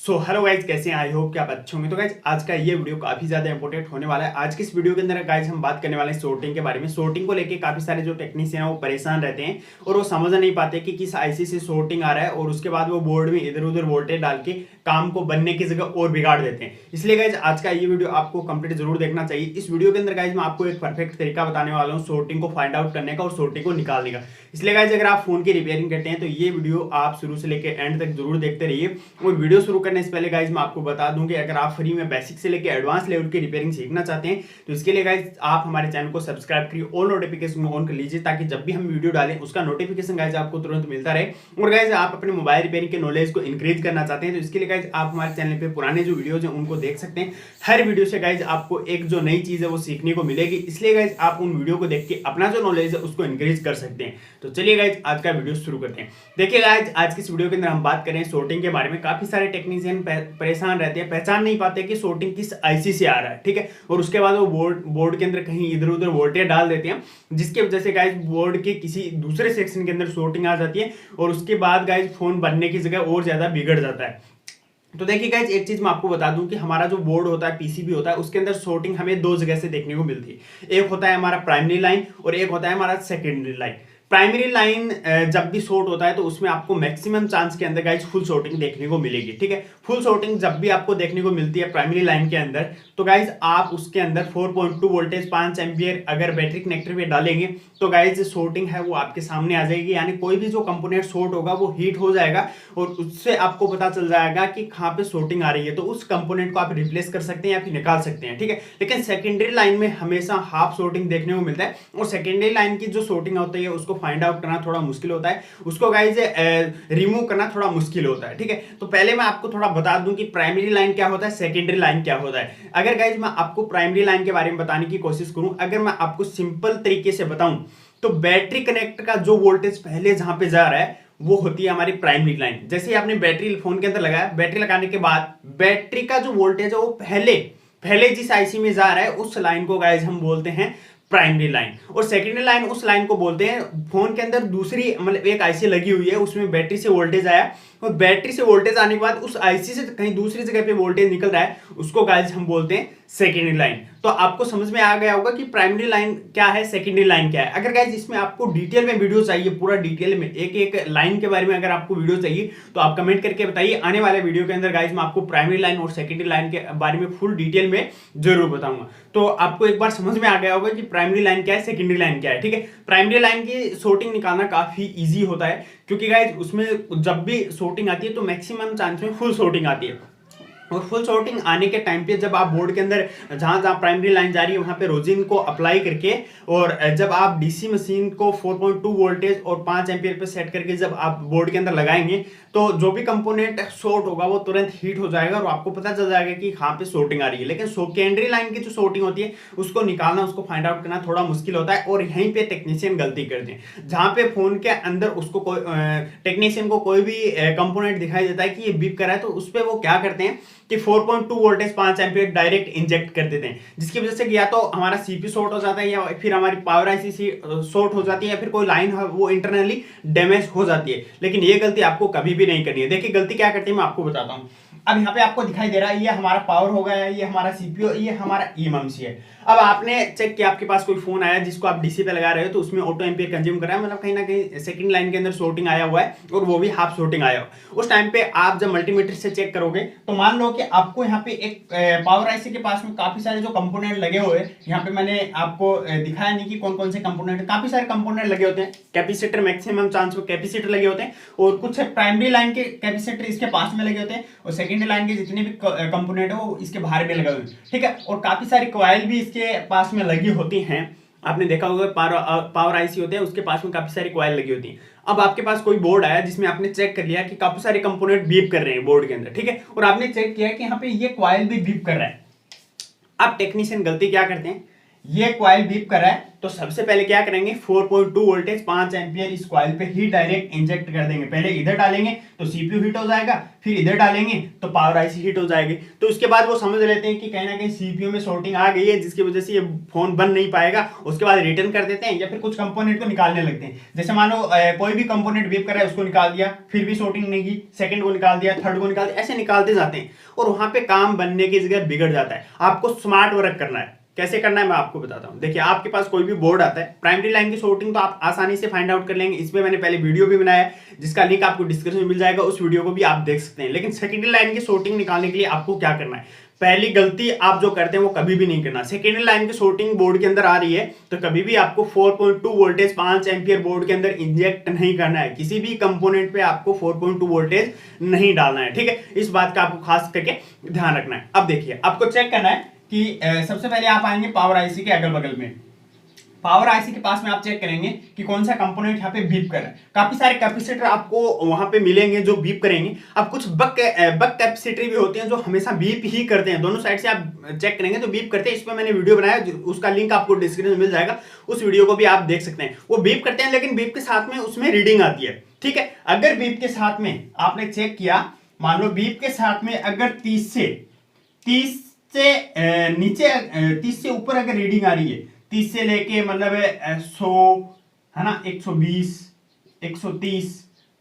Hello guys, कैसे हैं? I hope कि आप अच्छे होंगे। तो गाइज आज का ये वीडियो काफी ज्यादा इंपॉर्टेंट होने वाला है। आज की इस वीडियो के अंदर गाइज हम बात करने वाले हैं सोर्टिंग के बारे में। सोर्टिंग को लेके काफी सारे जो टेक्नीशियन है वो परेशान रहते हैं और वो समझ नहीं पाते कि किस आईसी से सोर्टिंग आ रहा है, और उसके बाद वो बोर्ड में इधर उधर वोल्टेज डाल के काम को बनने की जगह और बिगाड़ देते हैं। इसलिए गाइज आज का ये वीडियो आपको कंप्लीट जरूर देखना चाहिए। इस वीडियो के अंदर गाइज मैं आपको एक परफेक्ट तरीका बताने वाला हूँ सोर्टिंग को फाइंड आउट करने का और सोर्टिंग को निकालने का। इसलिए गाइज अगर आप फोन की रिपेयरिंग करते हैं तो ये वीडियो आप शुरू से लेकर एंड तक जरूर देखते रहिए। और वीडियो शुरू करने से पहले गाइज मैं आपको बता दूं कि अगर आप फ्री में बेसिक से लेकर एडवांस लेवल की रिपेयरिंग सीखना चाहते हैं तो इसके लिए गाइज आप हमारे चैनल को सब्सक्राइब करिए, ऑल नोटिफिकेशन ऑन कर लीजिए ताकि जब भी हम वीडियो डालें उसका नोटिफिकेशन गाइज आपको तुरंत मिलता रहे। और गाइज आप अपने मोबाइल रिपेयरिंग के नॉलेज को इंक्रीज करना चाहते हैं तो इसके लिए गाइज आप हमारे चैनल पे पुराने जो वीडियोज हैं उनको देख सकते हैं। हर वीडियो से गाइज आपको एक जो नई चीज है वो सीखने को मिलेगी, इसलिए गाइज आप उन वीडियो को देख के अपना जो नॉलेज है उसको इंक्रीज कर सकते हैं। तो चलिए गाइज आज का वीडियो शुरू करते हैं। देखिए गाइज आज की इस वीडियो के अंदर हम बात करें सोर्टिंग के बारे में। काफी सारे टेक्नीशियन परेशान रहते हैं, पहचान नहीं पाते कि सोर्टिंग किस आईसी से आ रहा है, ठीक है। और उसके बाद वो बोर्ड के अंदर कहीं इधर उधर वोल्टेज डाल देते हैं, जिसके वजह से गाइज बोर्ड के किसी दूसरे सेक्शन के अंदर सोर्टिंग आ जाती है और उसके बाद गाइज फोन बनने की जगह और ज्यादा बिगड़ जाता है। तो देखिए गाइज एक चीज मैं आपको बता दूं कि हमारा जो बोर्ड होता है, पीसीबी होता है, उसके अंदर सोर्टिंग हमें दो जगह से देखने को मिलती है। एक होता है हमारा प्राइमरी लाइन और एक होता है हमारा सेकेंडरी लाइन। प्राइमरी लाइन जब भी शॉर्ट होता है तो उसमें आपको मैक्सिमम चांस के अंदर गाइज फुल शॉर्टिंग देखने को मिलेगी, ठीक है। फुल शॉर्टिंग जब भी आपको देखने को मिलती है प्राइमरी लाइन के अंदर तो गाइज आप उसके अंदर 4.2 वोल्टेज 5 एम्पियर अगर बैटरी कनेक्टर पे डालेंगे तो गाइज शॉर्टिंग है वो आपके सामने आ जाएगी। यानी कोई भी जो कंपोनेंट शॉर्ट होगा वो हीट हो जाएगा और उससे आपको पता चल जाएगा कि कहाँ पे शॉर्टिंग आ रही है, तो उस कंपोनेंट को आप रिप्लेस कर सकते हैं या फिर निकाल सकते हैं, ठीक है। लेकिन सेकेंडरी लाइन में हमेशा हाफ शॉर्टिंग देखने को मिलता है और सेकेंडरी लाइन की जो शॉर्टिंग होती है उसको फाइंड आउट करना थोड़ा मुश्किल होता है, उसको गाइज रिमूव करना थोड़ा मुश्किल होता है, ठीक है। तो पहले मैं आपको थोड़ा बता दूं कि प्राइमरी लाइन क्या होता है, सेकेंडरी लाइन क्या होता है। अगर गाइज मैं आपको प्राइमरी लाइन के बारे में बताने की कोशिश करूं, अगर मैं आपको सिंपल तरीके से बताऊं तो बैटरी कनेक्ट का जो वोल्टेज पहले जहां पे जा रहा है वो होती है हमारी प्राइमरी लाइन। जैसे ही आपने बैटरी फोन के अंदर लगाया, बैटरी लगाने के बाद बैटरी का जो वोल्टेज है वो पहले जिस आईसी में जा रहा है उस लाइन को गाइज हम बोलते हैं प्राइमरी लाइन। और सेकेंडरी लाइन उस लाइन को बोलते हैं फोन के अंदर दूसरी मतलब एक आईसी लगी हुई है, उसमें बैटरी से वोल्टेज आया और बैटरी से वोल्टेज आने के बाद उस आईसी से कहीं दूसरी जगह पे वोल्टेज निकल रहा है, उसको गाइस हम बोलते हैं सेकेंडरी लाइन। तो आपको समझ में आ गया होगा कि प्राइमरी लाइन क्या है, सेकेंडरी लाइन क्या है। अगर गाइस इसमें आपको डिटेल में वीडियो चाहिए, पूरा डिटेल में एक एक लाइन के बारे में अगर आपको वीडियो चाहिए तो आप कमेंट करके बताइए। आने वाले वीडियो के अंदर गाइस मैं आपको प्राइमरी लाइन और सेकेंडरी लाइन के बारे में फुल डिटेल में जरूर बताऊंगा। तो आपको एक बार समझ में आ गया होगा कि प्राइमरी लाइन क्या है, सेकेंडरी लाइन क्या है, ठीक है। प्राइमरी लाइन की शॉर्टिंग निकालना काफी ईजी होता है क्योंकि गाइस उसमें जब भी शॉर्टिंग आती है तो मैक्सिमम चांस में फुल शॉर्टिंग आती है। और फुल शॉर्टिंग आने के टाइम पे जब आप बोर्ड के अंदर जहां जहां प्राइमरी लाइन जा रही है वहां पे रोजिन को अप्लाई करके और जब आप डीसी मशीन को 4.2 वोल्टेज और 5 एम्पियर पे सेट करके जब आप बोर्ड के अंदर लगाएंगे तो जो भी कंपोनेंट शॉर्ट होगा वो तुरंत हीट हो जाएगा और आपको पता चल जाएगा कि कहां पे शॉर्टिंग आ रही है। लेकिन सेकेंडरी लाइन की जो शॉर्टिंग होती है उसको निकालना, उसको फाइंड आउट करना थोड़ा मुश्किल होता है और यहीं पे टेक्नीशियन गलती करते हैं। जहां पे फोन के अंदर उसको कोई टेक्नीशियन को कोई भी कंपोनेंट दिखाई देता है कि ये बीप कर रहा है तो उस पर वो क्या करते हैं कि 4.2 वोल्टेज 5 एम्पियर डायरेक्ट इंजेक्ट कर देते हैं, जिसकी वजह से या तो हमारा सीपी शॉर्ट हो जाता है या फिर हमारी पावर आईसी शॉर्ट हो जाती है या फिर कोई लाइन वो इंटरनली डैमेज हो जाती है। लेकिन ये गलती आपको कभी भी नहीं करनी है। देखिए गलती क्या करती है मैं आपको बताता हूं। अब यहाँ पे आपको दिखाई दे रहा है ये हमारा पावर हो गया है, ये हमारा सीपीयू, ये हमारा ईएमएमसी है। अब आपने चेक किया आपके पास कोई फोन आया जिसको आप डीसी पे लगा रहे हो तो उसमें ऑटो एम्पियर कंज्यूम कर रहा है, मतलब कहीं ना कहीं सेकंड लाइन के अंदर शॉर्टिंग आया हुआ है और वो भी हाफ शॉर्टिंग आया हुआ। उस टाइम पे आप जब मल्टीमीटर से चेक करोगे तो मान लो कि आपको यहाँ पे एक पावर आईसी के पास में काफी सारे जो कंपोनेंट लगे हुए हैं, यहाँ पे मैंने आपको दिखाया नहीं कि कौन कौन से कंपोनेंट, काफी सारे कंपोनेंट लगे होते हैं। कैपेसिटर मैक्सिमम चांस में कैपेसिटर लगे होते हैं और कुछ प्राइमरी लाइन के कैपेसिटर इसके पास में लगे होते हैं और सेकेंडरी लाइन के जितने भी कंपोनेंट है वो इसके बाहर में लगे हुए हैं, ठीक है। और काफी सारी कॉइल भी इसके पास में लगी होती हैं। आपने देखा होगा पावर आईसी होते हैं उसके पास में काफी सारी कॉइल लगी होती हैं। अब आपके पास कोई बोर्ड आया जिसमें आपने चेक कर लिया कि काफी सारे कंपोनेंट बीप कर रहे हैं बोर्ड के अंदर, ठीक है, और आपने चेक किया कि यहाँ पे ये कॉइल भी बीप कर रहा है। अब टेक्नीशियन गलती क्या करते हैं, ये कॉइल बीप कर रहा है, तो सबसे पहले क्या करेंगे 4.2 वोल्टेज 5 एंपियर इस कॉइल पे ही डायरेक्ट इंजेक्ट कर देंगे। पहले इधर डालेंगे तो सीपीयू हीट हो जाएगा, फिर इधर डालेंगे तो पावर आईसी हीट हो जाएगी। तो उसके बाद वो समझ लेते हैं कि कहीं ना कहीं सीपीयू में शॉर्टिंग आ गई है, जिसकी वजह से ये फोन बन नहीं पाएगा। उसके बाद रिटर्न कर देते हैं या फिर कुछ कंपोनेंट को निकालने लगते हैं। जैसे मान लो कोई भी कंपोनेंट बीप कर रहा है, उसको निकाल दिया, फिर भी शॉर्टिंग नहीं की, सेकंड को निकाल दिया, थर्ड को निकाल दिया, ऐसे निकालते जाते हैं और वहां पे काम बनने की जगह बिगड़ जाता है। आपको स्मार्ट वर्क करना है। कैसे करना है मैं आपको बताता हूं। देखिए, आपके पास कोई भी बोर्ड आता है, प्राइमरी लाइन की शॉर्टिंग तो आप आसानी से फाइंड आउट कर लेंगे। इसमें मैंने पहले वीडियो भी बनाया है, जिसका लिंक आपको डिस्क्रिप्शन में मिल जाएगा, उस वीडियो को भी आप देख सकते हैं। लेकिन सेकेंडरी लाइन की शॉर्टिंग निकालने के लिए आपको क्या करना है, पहली गलती आप जो करते हैं वो कभी भी नहीं करना। सेकेंडरी लाइन की शॉर्टिंग बोर्ड के अंदर आ रही है तो कभी भी आपको 4.2 वोल्टेज 5 एम्पियर बोर्ड के अंदर इंजेक्ट नहीं करना है। किसी भी कंपोनेंट पे आपको 4.2 वोल्टेज नहीं डालना है, ठीक है। इस बात का आपको खास करके ध्यान रखना है। अब देखिए, आपको चेक करना है कि सबसे पहले आप आएंगे पावर आईसी के अगल बगल में। पावर आईसी के पास में आप चेक करेंगे कि कौन सा कंपोनेंट यहाँ पे बीप कर रहा है। काफी सारे कैपेसिटर आपको वहां पे मिलेंगे जो बीप करेंगे। अब कुछ बक कैपेसिटर भी होते हैं जो हमेशा बीप ही करते हैं। दोनों साइड से आप चेक करेंगे तो बीप करते हैं। इसमें मैंने वीडियो बनाया, उसका लिंक आपको डिस्क्रिप्शन में मिल जाएगा, उस वीडियो को भी आप देख सकते हैं। वो बीप करते हैं, लेकिन बीप के साथ में उसमें रीडिंग आती है, ठीक है। अगर बीप के साथ में आपने चेक किया, मान लो बीप के साथ में अगर 30 से नीचे 30 से ऊपर अगर रीडिंग आ रही है, 30 से लेके मतलब 100 है ना, 120, 130,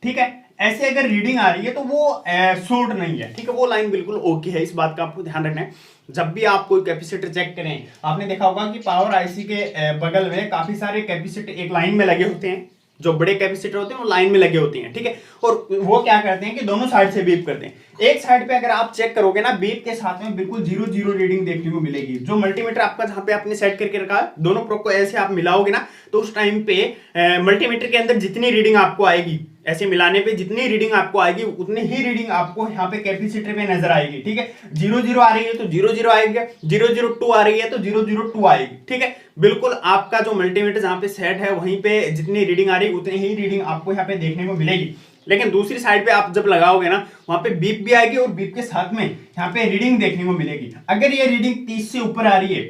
ठीक है, ऐसे अगर रीडिंग आ रही है तो वो शॉर्ट नहीं है, ठीक है। वो लाइन बिल्कुल ओके है। इस बात का आपको ध्यान रखना है। जब भी आप कोई कैपेसिटर चेक करें, आपने देखा होगा कि पावर आईसी के बगल में काफी सारे कैपेसिटर एक लाइन में लगे होते हैं। जो बड़े कैपेसिटर होते हैं वो लाइन में लगे होते हैं, ठीक है। और वो क्या करते हैं कि दोनों साइड से बीप करते हैं। एक साइड पे अगर आप चेक करोगे ना, बीप के साथ में बिल्कुल 0 रीडिंग देखने को मिलेगी। जो मल्टीमीटर आपका जहां पे आपने सेट करके रखा है, दोनों प्रोब को ऐसे आप मिलाओगे ना, तो उस टाइम पे मल्टीमीटर के अंदर जितनी रीडिंग आपको आएगी, ऐसे मिलाने पे जितनी रीडिंग आपको आएगी, उतनी ही रीडिंग आपको यहाँ पे कैपेसिटर में नजर आएगी, ठीक है। 0 आ रही है तो 0 आएगी, 002 आ रही है तो 002 आएगी, ठीक है। बिल्कुल आपका जो मल्टीमीटर जहां पे सेट है, वहीं पे जितनी रीडिंग आ रही है उतनी ही रीडिंग आपको यहाँ पे देखने को मिलेगी। लेकिन दूसरी साइड पे आप जब लगाओगे ना, वहां पे बीप भी आएगी और बीप के साथ में यहाँ पे रीडिंग देखने को मिलेगी। अगर ये रीडिंग 30 से ऊपर आ रही है,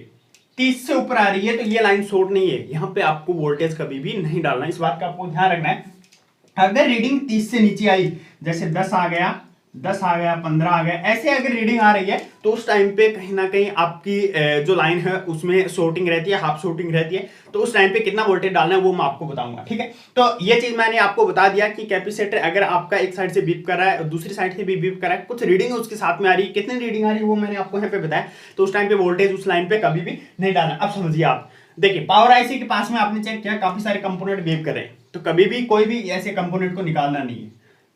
30 से ऊपर आ रही है, तो ये लाइन शॉर्ट नहीं है। यहाँ पे आपको वोल्टेज कभी भी नहीं डालना, इस बात का आपको ध्यान रखना है। अगर रीडिंग 30 से नीचे आई, जैसे 10 आ गया, 15 आ गया, ऐसे अगर रीडिंग आ रही है, तो उस टाइम पे कहीं ना कहीं आपकी जो लाइन है उसमें शॉर्टिंग रहती है, हाफ शॉर्टिंग रहती है। तो उस टाइम पे कितना वोल्टेज डालना है वो मैं आपको बताऊंगा, ठीक है। तो ये चीज मैंने आपको बता दिया कि कैपेसिटर अगर आपका एक साइड से बीप कर रहा है और दूसरी साइड से भी बीप कर रहा है, कुछ रीडिंग उसके साथ में आ रही है, कितनी रीडिंग आ रही है वो मैंने आपको यहाँ पे बताया। तो उस टाइम पे वोल्टेज उस लाइन पे कभी भी नहीं डालना। अब समझिए आप, देखिए पावर आईसी के पास में आपने चेक किया, काफी सारे कंपोनेंट बीप कर रहे हैं, तो कभी भी कोई भी ऐसे कंपोनेंट को निकालना नहीं है।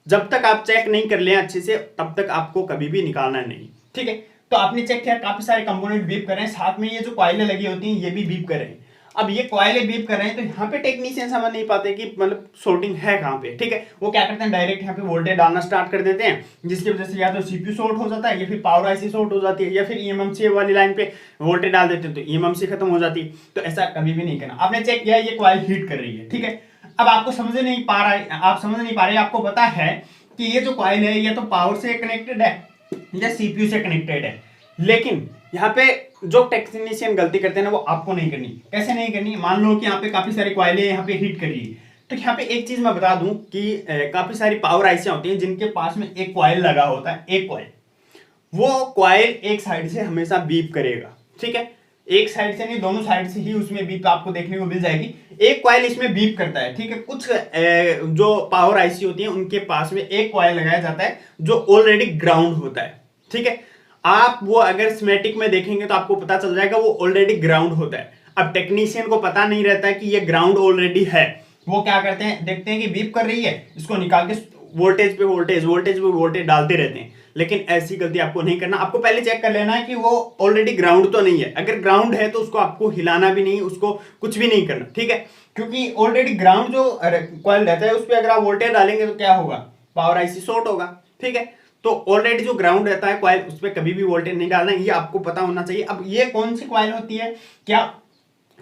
जब तक आप चेक नहीं कर ले अच्छे से, तब तक आपको कभी भी निकालना नहीं, ठीक है। तो आपने चेक किया, काफी सारे कंपोनेंट बीप कर रहे हैं, साथ में ये जो कॉइलें लगी होती हैं ये भी बीप कर रहे हैं। अब ये कॉइलें बीप कर रहे हैं, तो यहाँ पे टेक्नीशियन समझ नहीं पाते कि मतलब शॉर्टिंग है कहाँ पे, ठीक है। वो क्या करते हैं, डायरेक्ट यहाँ पे वोल्टेज डालना स्टार्ट कर देते हैं, जिसकी वजह से या तो सीपीयू शॉर्ट हो जाता है, या फिर पावर आईसी शॉर्ट हो जाती है, या फिर ईएमएमसी वाली लाइन पे वोल्टेज डाल देते हैं तो ईएमएमसी खत्म हो जाती है। तो ऐसा कभी भी नहीं करना। आपने चेक किया, ये कॉइल हीट कर रही है, ठीक है। अब आपको समझ नहीं पा रहा है, आप समझ नहीं पा रहे, आपको पता है कि ये जो कॉइल है ये तो पावर से कनेक्टेड है या सीपीयू से कनेक्टेड है। लेकिन यहाँ पे जो टेक्नीशियन गलती करते हैं ना, वो आपको नहीं करनी। कैसे नहीं करनी, मान लो कि यहाँ पे काफी सारी कॉइलें यहाँ पे हीट कर रही है, तो यहाँ पे एक चीज मैं बता दूं कि काफी सारी पावर आईसियां होती हैं जिनके पास में एक कॉइल लगा होता है, एक कॉइल। वो कॉइल एक साइड से हमेशा बीप करेगा, ठीक है। एक साइड से नहीं, दोनों साइड से ही उसमें बीप आपको देखने को मिल जाएगी। एक कॉइल इसमें बीप करता है, ठीक है। कुछ जो पावर आईसी होती है उनके पास में एक कॉइल लगाया जाता है जो ऑलरेडी ग्राउंड होता है, ठीक है। आप वो अगर स्कीमेटिक में देखेंगे तो आपको पता चल जाएगा वो ऑलरेडी ग्राउंड होता है। अब टेक्नीशियन को पता नहीं रहता है कि ये ग्राउंड ऑलरेडी है। वो क्या करते हैं, देखते हैं कि बीप कर रही है, इसको निकाल के वोल्टेज पे वोल्टेज डालते रहते हैं। लेकिन ऐसी गलती आपको नहीं करना। आपको पहले चेक कर लेना है कि वो ऑलरेडी ग्राउंड तो नहीं है। अगर ग्राउंड है तो उसको आपको हिलाना भी नहीं, उसको कुछ भी नहीं करना, ठीक है। क्योंकि ऑलरेडी ग्राउंड जो कॉइल रहता है उस पर अगर आप वोल्टेज डालेंगे तो क्या होगा, पावर आईसी शॉर्ट होगा, ठीक है। तो ऑलरेडी जो ग्राउंड रहता है कॉइल, उस पर कभी भी वोल्टेज नहीं डालना, ये आपको पता होना चाहिए। अब ये कौन सी कॉइल होती है, क्या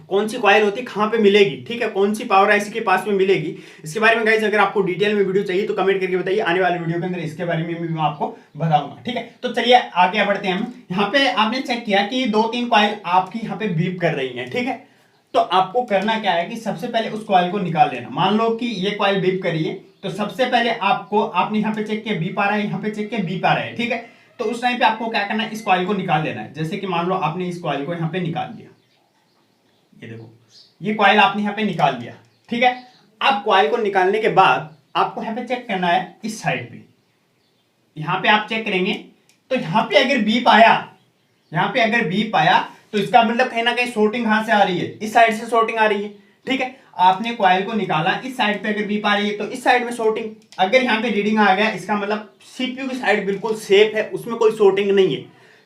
कौन सी कॉइल होती है, कहाँ पे मिलेगी, ठीक है, कौन सी पावर आईसी के पास में मिलेगी, इसके बारे में गाइस अगर आपको डिटेल में वीडियो चाहिए तो कमेंट करके बताइए, आने वाले वीडियो के अंदर इसके बारे में भी मैं आपको बताऊंगा, ठीक है। तो चलिए आगे बढ़ते हैं हम। यहाँ पे आपने चेक किया कि 2-3 कॉइल आपकी यहाँ पे बीप कर रही है, ठीक है। तो आपको करना क्या है कि सबसे पहले उस कॉइल को निकाल लेना। मान लो कि ये कॉइल बीप करी है, तो सबसे पहले आपने यहाँ पे चेक किया बीप आ रहा है, यहाँ पे चेक किया बीप आ रहा है, ठीक है। तो उस टाइम पे आपको क्या करना है, इस कॉइल को निकाल लेना है। जैसे कि मान लो आपने इस कॉइल को यहाँ पे निकाल लिया, ये देखो ये कॉइल आपने यहाँ पे निकाल लिया, ठीक है। अब कॉइल को निकालने के बाद आपको यहाँ पे चेक करना है इस साइड पे। यहाँ पे आप चेक करेंगे तो यहाँ पे अगर बीप आया, यहाँ पे अगर बीप आया तो इसका मतलब कहीं ना कहीं शॉर्टिंग कहां से आ रही है, इस साइड से शॉर्टिंग आ रही है, ठीक है। आपने कॉइल को निकाला, इस साइड पे अगर बीप आ रही है तो इस साइड में शॉर्टिंग, अगर यहाँ पे रीडिंग आ गया इसका मतलब सीपीयू की साइड बिल्कुल सेफ है, उसमें कोई शॉर्टिंग नहीं है,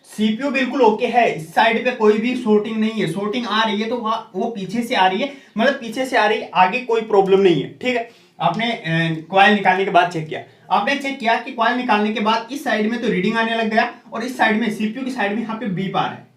सीपीयू बिल्कुल ओके है, इस साइड पे कोई भी शॉर्टिंग नहीं है। शॉर्टिंग आ रही है तो वो पीछे से आ रही है, मतलब पीछे से आ रही है, आगे कोई प्रॉब्लम नहीं है, ठीक है। आपने कॉइल निकालने के बाद चेक किया, आपने चेक किया कि कॉइल निकालने के बाद इस साइड में तो रीडिंग आने लग गया और इस साइड में सीपीयू की साइड में यहाँ पे बीप आ रहा है,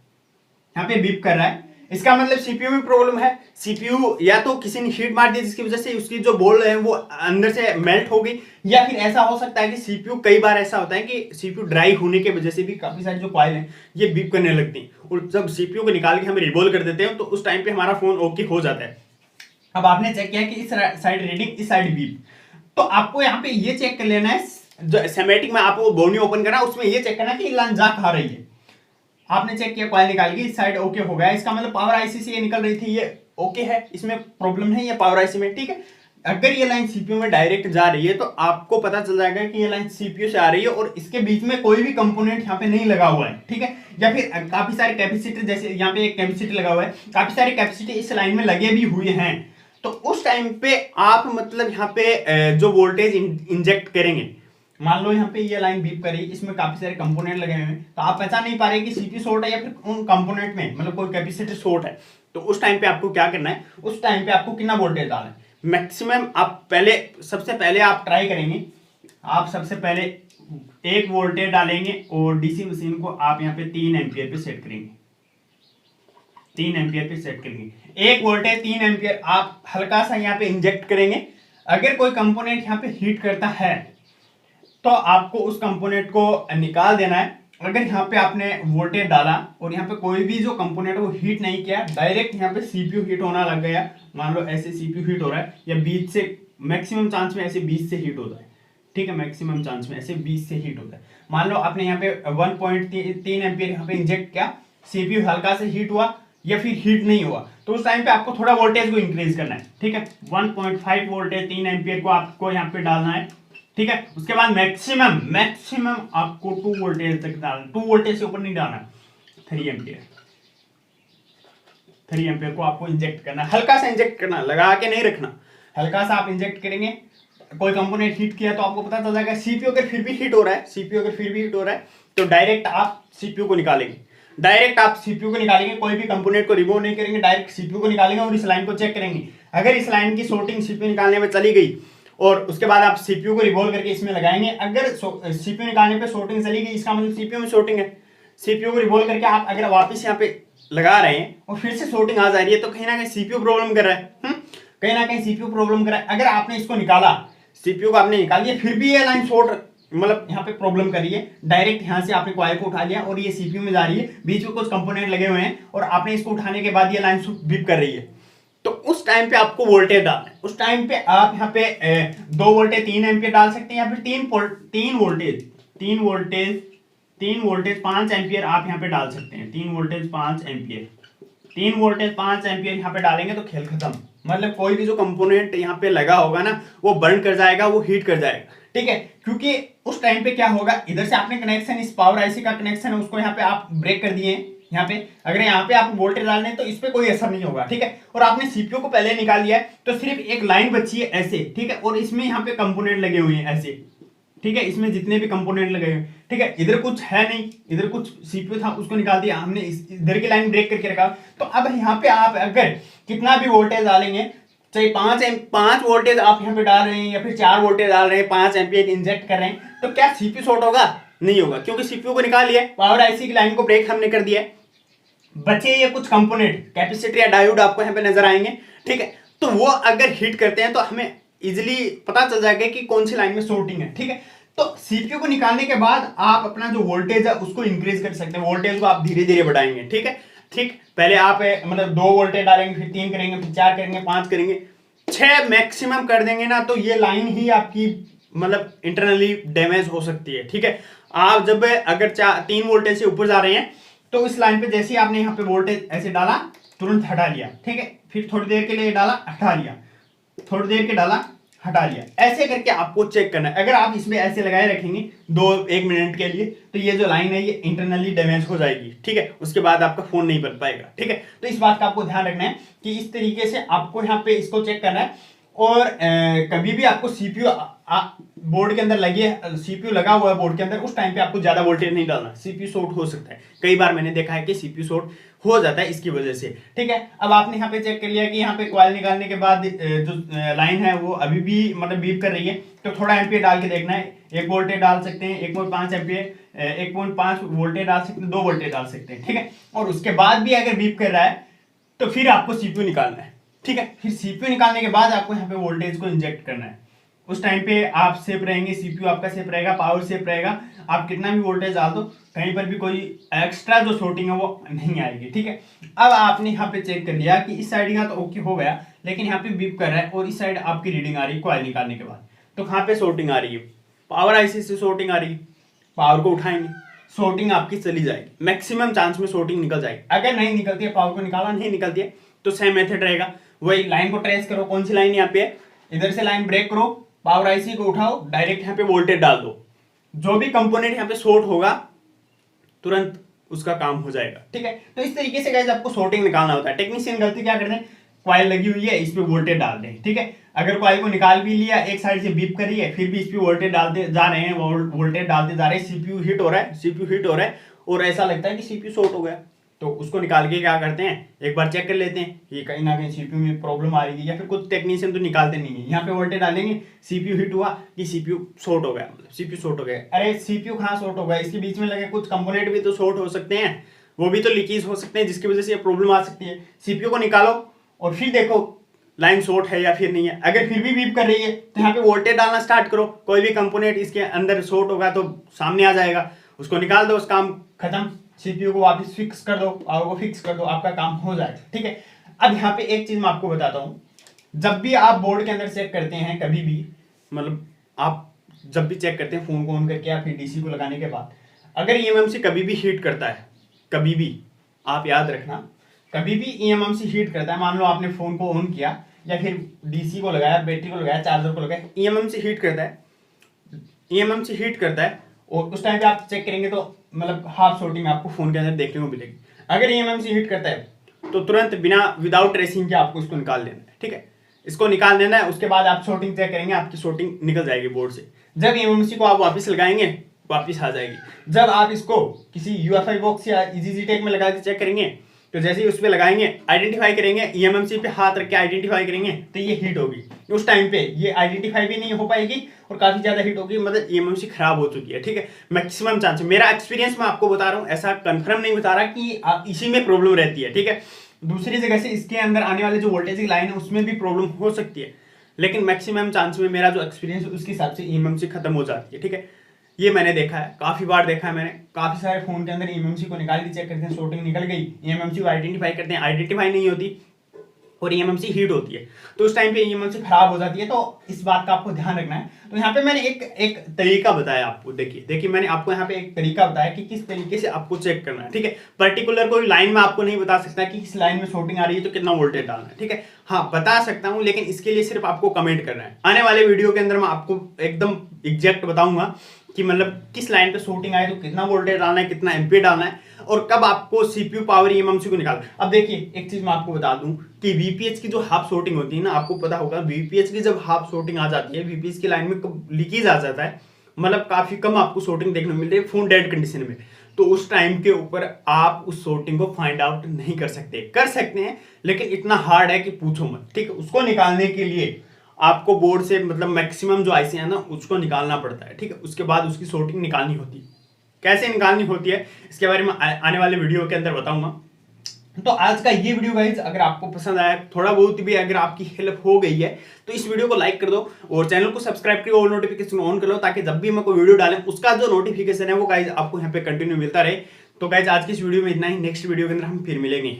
यहाँ पे बीप कर रहा है। इसका मतलब सीपीयू में प्रॉब्लम है, सीपीयू या तो किसी ने हीट मार दी जिसकी वजह से उसकी जो बोर्ड है वो अंदर से मेल्ट हो गई, या फिर ऐसा हो सकता है कि सीपीयू, कई बार ऐसा होता है कि सीपीयू ड्राई होने की वजह से भी काफी सारी जो कॉइल है ये बीप करने लगती हैं, और जब सीपीयू को निकाल के हम रिवॉल्व कर देते हैं तो उस टाइम पे हमारा फोन ओके हो जाता है। अब आपने चेक किया कि इस साइड रीडिंग, इस साइड बीप, तो आपको यहाँ पे ये चेक कर लेना है, जो सेमेटिक में आपको बोनी ओपन करना है उसमें ये चेक करना है कि लाइन जा कहाँ रही है। आपने चेक किया कॉइल निकाल के इस साइड ओके हो गया, इसका मतलब पावर आईसी से ये निकल रही थी, ये ओके है, इसमें प्रॉब्लम नहीं है पावर आईसी में, ठीक है। अगर ये लाइन सीपीयू में डायरेक्ट जा रही है तो आपको पता चल जाएगा कि ये लाइन सीपीयू से आ रही है और इसके बीच में कोई भी कंपोनेंट यहाँ पे नहीं लगा हुआ है, ठीक है। या फिर काफी सारे कैपेसिटर, जैसे यहाँ पे एक कैपेसिटर लगा हुआ है, काफी सारे कैपेसिटर इस लाइन में लगे भी हुए हैं, तो उस टाइम पे आप मतलब यहाँ पे जो वोल्टेज इंजेक्ट करेंगे, मान लो यहाँ पे ये लाइन बीप करी, इसमें काफी सारे कंपोनेंट लगे हुए हैं, तो आप पहचान नहीं पा रहे कि सीपीयू शॉर्ट है या फिर उन कंपोनेंट में मतलब कोई कैपेसिटर शॉर्ट है, तो उस टाइम पे आपको क्या करना है, उस टाइम पे आपको कितना वोल्टेज डालना है मैक्सिमम। आप सबसे पहले आप ट्राई करेंगे, आप सबसे पहले 1 वोल्टेज डालेंगे और डीसी मशीन को आप यहाँ पे 3 एम्पियर पे सेट करेंगे, 3 एम्पियर पे सेट करेंगे। 1 वोल्टेज 3 एम्पियर आप हल्का सा यहाँ पे इंजेक्ट करेंगे। अगर कोई कंपोनेंट यहाँ पे हीट करता है तो आपको उस कंपोनेंट को निकाल देना है। अगर यहाँ पे आपने वोल्टेज डाला और यहाँ पे कोई भी जो कंपोनेंट वो हीट नहीं किया, डायरेक्ट यहाँ पे सीपीयू हीट होना लग गया, मान लो ऐसे सीपीयू हीट हो रहा है, या बीच से मैक्सिमम चांस में ऐसे बीच से हीट होता है, ठीक है, मैक्सिमम चांस में ऐसे बीच से हीट होता है। मान लो आपने यहाँ पे 1.3 एम्पियर यहाँ पे इंजेक्ट किया, सीपीयू हल्का से हीट हुआ या फिर हीट नहीं हुआ, तो उस टाइम पे आपको थोड़ा वोल्टेज को इंक्रीज करना है, ठीक है। 1.5 वोल्टेज 3 एम्पियर को आपको यहाँ पे डालना है, ठीक है। उसके बाद मैक्सिमम आपको 2 वोल्टेज तक डालना, 2 वोल्टेज से ऊपर नहीं डालना, 3 एम्पियर को आपको इंजेक्ट करना, हल्का सा इंजेक्ट करना, लगा के नहीं रखना, हल्का सा आप इंजेक्ट करेंगे। कोई कंपोनेंट हीट किया तो आपको पता चल जाएगा। सीपीयू अगर फिर भी हीट हो रहा है, तो डायरेक्ट आप सीपीयू को निकालेंगे, कोई भी कंपोनेंट को रिमूव नहीं करेंगे, डायरेक्ट सीपीयू को निकालेंगे और इस लाइन को चेक करेंगे। अगर इस लाइन की शॉर्टिंग सीपीयू निकालने में चली गई और उसके बाद आप सीपीयू को रिवॉल्व करके इसमें लगाएंगे, अगर सीपीयू निकालने पे शॉर्टिंग चली गई, इसका मतलब सीपीयू में शॉर्टिंग है। सीपीयू को रिवॉल्व करके आप अगर वापस यहाँ पे लगा रहे हैं और फिर से शॉर्टिंग आ जा रही है, तो कहीं ना कहीं सीपीयू प्रॉब्लम कर रहा है, कहीं ना कहीं सीपीयू प्रॉब्लम कर रहा है। अगर आपने इसको निकाला, सीपीयू को आपने निकाल दिया, फिर भी ये लाइन शॉर्ट मतलब यहाँ पे प्रॉब्लम कर रही है, डायरेक्ट यहाँ से आपने कॉइल को उठा लिया और ये सीपीयू में जा रही है, बीच में कुछ कंपोनेंट लगे हुए हैं और आपने इसको उठाने के बाद ये लाइन बीप कर रही है, तो उस टाइम पे आपको वोल्टेज डालना है। उस टाइम पे आप यहाँ पे 2 वोल्टेज 3 एम्पियर डाल सकते हैं, या फिर 3 वोल्टेज 5 एम्पियर आप यहाँ पे डाल सकते हैं। 3 वोल्टेज 5 एम्पियर यहाँ पे डालेंगे तो खेल खत्म, मतलब कोई भी जो कंपोनेंट यहाँ पे लगा होगा ना वो बर्न कर जाएगा, वो हीट कर जाएगा, ठीक है। क्योंकि उस टाइम पे क्या होगा, इधर से आपने कनेक्शन, इस पावर आईसी का कनेक्शन है उसको यहाँ पे आप ब्रेक कर दिए, यहाँ पे अगर यहाँ पे आप वोल्टेज डालने तो इस पे कोई असर नहीं होगा, ठीक है। और आपने सीपीयू को पहले निकाल लिया है तो सिर्फ एक लाइन बची है ऐसे, ठीक है, और इसमें यहाँ पे कंपोनेंट लगे हुए हैं ऐसे, ठीक है, इसमें जितने भी कंपोनेंट लगे हुए, ठीक है। इधर कुछ है नहीं, इधर कुछ सीपीयू था उसको निकाल दिया हमने, इधर की लाइन ब्रेक करके रखा। तो अब यहाँ पे आप अगर कितना भी वोल्टेज डालेंगे, चाहे 5 वोल्टेज आप यहाँ पे डाल रहे हैं या फिर 4 वोल्टेज डाल रहे हैं, 5 एम्पियर इंजेक्ट कर रहे हैं, तो क्या सीपीयू शॉर्ट होगा? नहीं होगा, क्योंकि सीपीयू को निकाल लिया, पावर आईसी की लाइन को ब्रेक हमने कर दिया, बचे ये कुछ कंपोनेंट, कैपेसिटर या डायोड आपको यहाँ पे नजर आएंगे, ठीक है। तो वो अगर हिट करते हैं तो हमें इजिली पता चल जाएगा कि कौन सी लाइन में शॉर्टिंग है, ठीक है। तो सीपीयू को निकालने के बाद आप अपना जो वोल्टेज है उसको इंक्रीज कर सकते हैं, वोल्टेज को आप धीरे धीरे बढ़ाएंगे, ठीक है। ठीक, पहले आप मतलब 2 वोल्टेज डालेंगे, फिर 3 करेंगे, फिर 4 करेंगे, 5 करेंगे, 6 मैक्सिमम कर देंगे ना, तो ये लाइन ही आपकी मतलब इंटरनली डैमेज हो सकती है, ठीक है। आप जब अगर 3 वोल्टेज से ऊपर जा रहे हैं तो इस लाइन पे जैसे ही आपने यहाँ पे वोल्टेज ऐसे डाला तुरंत हटा लिया, ठीक है। फिर थोड़ी देर के लिए डाला, हटा लिया, थोड़ी देर के डाला, हटा लिया, ऐसे करके आपको चेक करना है। अगर आप इसमें ऐसे लगाए रखेंगे 1 मिनट के लिए तो ये जो लाइन है ये इंटरनली डैमेज हो जाएगी, ठीक है। उसके बाद आपका फोन नहीं बन पाएगा, ठीक है। तो इस बात का आपको ध्यान रखना है कि इस तरीके से आपको यहाँ पे इसको चेक करना है। और कभी भी आपको सीपीयू बोर्ड के अंदर लगे, सीपीयू लगा हुआ है बोर्ड के अंदर, उस टाइम पे आपको ज्यादा वोल्टेज नहीं डालना, सीपीयू शॉर्ट हो सकता है। कई बार मैंने देखा है कि सीपीयू शॉर्ट हो जाता है इसकी वजह से, ठीक है। अब आपने यहाँ पे चेक कर लिया कि यहाँ पे कॉइल निकालने के बाद जो लाइन है वो अभी भी मतलब बीप कर रही है, तो थोड़ा एम्पियर डाल के देखना है। 1 वोल्टेज डाल सकते हैं, 1.5 एम्पियर, 1.5 वोल्टेज डाल सकते हैं, 2 वोल्टेज डाल सकते हैं, ठीक है। और उसके बाद भी अगर बीप कर रहा है तो फिर आपको सीपीयू निकालना है, ठीक है। फिर सीपीयू निकालने के बाद आपको यहाँ पे वोल्टेज को इंजेक्ट करना है। उस टाइम पे आप सेफ रहेंगे, सीपीयू आपका सेफ रहेगा, पावर सेफ रहेगा। आप कितना भी वोल्टेज डाल दो, कहीं पर भी कोई एक्स्ट्रा जो शॉर्टिंग है वो नहीं आएगी, ठीक है। अब आपने यहाँ पे चेक कर लिया कि इस साइड का तो ओके हो गया, लेकिन यहाँ पे बीप कर रहा है और इस साइड आपकी रीडिंग आ रही है कॉइल निकालने के बाद, तो कहाँ पे शॉर्टिंग आ रही है? पावर आईसी से शॉर्टिंग आ रही है। पावर को उठाएंगे, शॉर्टिंग आपकी चली जाएगी, मैक्सिमम चांस में शॉर्टिंग निकल जाएगी। अगर नहीं निकलती है, पावर को निकाला नहीं निकलती है, तो सेम मेथड रहेगा, वही लाइन को ट्रेस करो, कौन सी लाइन यहाँ पे है, इधर से लाइन ब्रेक करो, पावर आईसी को उठाओ, डायरेक्ट यहाँ पे वोल्टेज डाल दो, जो भी कंपोनेंट यहाँ पे शॉर्ट होगा तुरंत उसका काम हो जाएगा, ठीक है। तो इस तरीके से गाइस आपको शॉर्टिंग निकालना होता है। टेक्नीशियन गलती क्या करते हैं, कॉइल लगी हुई है, इस पे वोल्टेज डाल दें, ठीक है। अगर कॉइल को निकाल भी लिया, एक साइड से बीप करी है, फिर भी इस पे वोल्टेज डालते जा रहे हैं, वोल्टेज डालते जा रहे हैं, सीपीयू हिट हो रहा है, सीपीयू हिट हो रहा है और ऐसा लगता है कि सीपीयू शॉर्ट हो गया, तो उसको निकाल के क्या करते हैं, एक बार चेक कर लेते हैं कि कहीं ना कहीं सीपीयू में प्रॉब्लम आ रही है, या फिर कुछ टेक्नीशियन तो निकालते नहीं है, यहाँ पे वोल्टेज डालेंगे, सीपीयू हिट हुआ कि सीपीयू शॉर्ट हो गया, मतलब सीपीयू शॉर्ट हो गया। अरे सीपीयू कहाँ शॉर्ट हो गया, इसके बीच में लगे कुछ कंपोनेंट भी तो शॉर्ट हो सकते हैं, वो भी तो लीकेज हो सकते हैं, जिसकी वजह से ये प्रॉब्लम आ सकती है। सीपीयू को निकालो और फिर देखो लाइन शॉर्ट है या फिर नहीं है। अगर फिर भी बीप कर रही है तो यहाँ पे वोल्टेज डालना स्टार्ट करो, कोई भी कंपोनेंट इसके अंदर शॉर्ट होगा तो सामने आ जाएगा, उसको निकाल दो, उस काम खत्म, सीपीयू को वापस फिक्स कर दो, और वो फिक्स कर दो, आपका काम हो जाएगा, ठीक है। अब यहाँ पे एक चीज मैं आपको बताता हूँ, जब भी आप बोर्ड के अंदर चेक करते हैं, कभी भी मतलब आप जब भी चेक करते हैं फोन को ऑन करके या फिर डीसी को लगाने के बाद, अगर ईएमएमसी कभी भी हीट करता है, कभी भी आप याद रखना, कभी भी ईएमएमसी हीट करता है, मान लो आपने फोन को ऑन किया या फिर डीसी को लगाया, बैटरी को लगाया, चार्जर को लगाया, ईएमएमसी हीट करता है, ईएमएमसी हीट करता है, और उस टाइम पे आप चेक करेंगे तो मतलब हाफ शॉर्टिंग आपको फोन के अंदर देखने को मिलेगी। अगर ईएमएमसी हीट करता है तो तुरंत विदाउट ट्रेसिंग के आपको इसको निकाल लेना है, ठीक है। इसको निकाल देना है, उसके बाद आप शॉर्टिंग चेक करेंगे, आपकी शॉर्टिंग निकल जाएगी बोर्ड से। जब ईएमएमसी को आप वापस लगाएंगे, वापस आ जाएगी। जब आप इसको किसी यूएफआई बॉक्स या इजी टेक में लगा के चेक करेंगे, तो जैसे ही उस पर लगाएंगे, आइडेंटिफाई करेंगे, ईएमएमसी पे हाथ रख के आइडेंटिफाई करेंगे, तो ये हीट होगी। उस टाइम पे ये आइडेंटिफाई भी नहीं हो पाएगी और काफी ज्यादा हीट होगी, मतलब ईएमएमसी खराब हो चुकी है, ठीक है। मैक्सिमम चांस, मेरा एक्सपीरियंस मैं आपको बता रहा हूँ, ऐसा कंफर्म नहीं बता रहा कि इसी में प्रॉब्लम रहती है, ठीक है। दूसरी जगह से इसके अंदर आने वाले जो वोल्टेज की लाइन है उसमें भी प्रॉब्लम हो सकती है, लेकिन मैक्सिमम चांस में मेरा जो एक्सपीरियंस है उसके हिसाब से ईएमएमसी खत्म हो जाती है, ठीक है। ये मैंने देखा है, काफी बार देखा है मैंने, काफी सारे फोन के अंदर ईएमएमसी को निकाल के चेक करते हैं, शॉर्टिंग निकल गई, ईएमएमसी को आइडेंटिफाई करते हैं, आइडेंटिफाई नहीं होती और ईएमएमसी हीट होती है, तो उस टाइम पे ईएमएमसी खराब हो जाती है। तो इस बात का आपको ध्यान रखना है। तो यहाँ पे मैंने एक तरीका बताया आपको, देखिए मैंने आपको यहाँ पे एक तरीका बताया कि किस तरीके से आपको चेक करना है, ठीक है। पर्टिकुलर कोई लाइन में आपको नहीं बता सकता कि किस लाइन में शॉर्टिंग आ रही है तो कितना वोल्टेज डालना है, ठीक है। हाँ बता सकता हूँ, लेकिन इसके लिए सिर्फ आपको कमेंट करना है। आने वाले वीडियो के अंदर मैं आपको एकदम एग्जैक्ट बताऊंगा कि मतलब किस लाइन पे शॉर्टिंग आए तो कितना वोल्टेज डालना है, कितना एम्पियर डालना है, और कब आपको सीपीयू पावर ईएमएमसी को निकालना है। अब देखिए एक चीज मैं आपको बता दूं कि वीपीएच की जो हाफ शॉर्टिंग होती है ना, आपको पता होगा वीपीएच की जब हाफ शॉर्टिंग आ जाती है, वीपीएच की लाइन में लीकेज आ जाता है, मतलब काफी कम आपको शॉर्टिंग देखने को मिलती है फोन डेड कंडीशन में, तो उस टाइम के ऊपर आप उस शॉर्टिंग को फाइंड आउट नहीं कर सकते हैं, लेकिन इतना हार्ड है कि पूछो मत, ठीक है। उसको निकालने के लिए आपको बोर्ड से मतलब मैक्सिमम जो आईसी है ना उसको निकालना पड़ता है, ठीक है। उसके बाद उसकी शॉर्टिंग निकालनी होती है। कैसे निकालनी होती है इसके बारे में आने वाले वीडियो के अंदर बताऊंगा। तो आज का ये वीडियो गाइज अगर आपको पसंद आया, थोड़ा बहुत भी अगर आपकी हेल्प हो गई है, तो इस वीडियो को लाइक कर दो और चैनल को सब्सक्राइब करो और नोटिफिकेशन ऑन कर लो, ताकि जब भी मैं कोई वीडियो डालें उसका जो नोटिफिकेशन है वो गाइज आपको यहाँ पे कंटिन्यू मिलता रहे। तो गाइज आज की इस वीडियो में इतना ही, नेक्स्ट वीडियो के अंदर हम फिर मिलेंगे।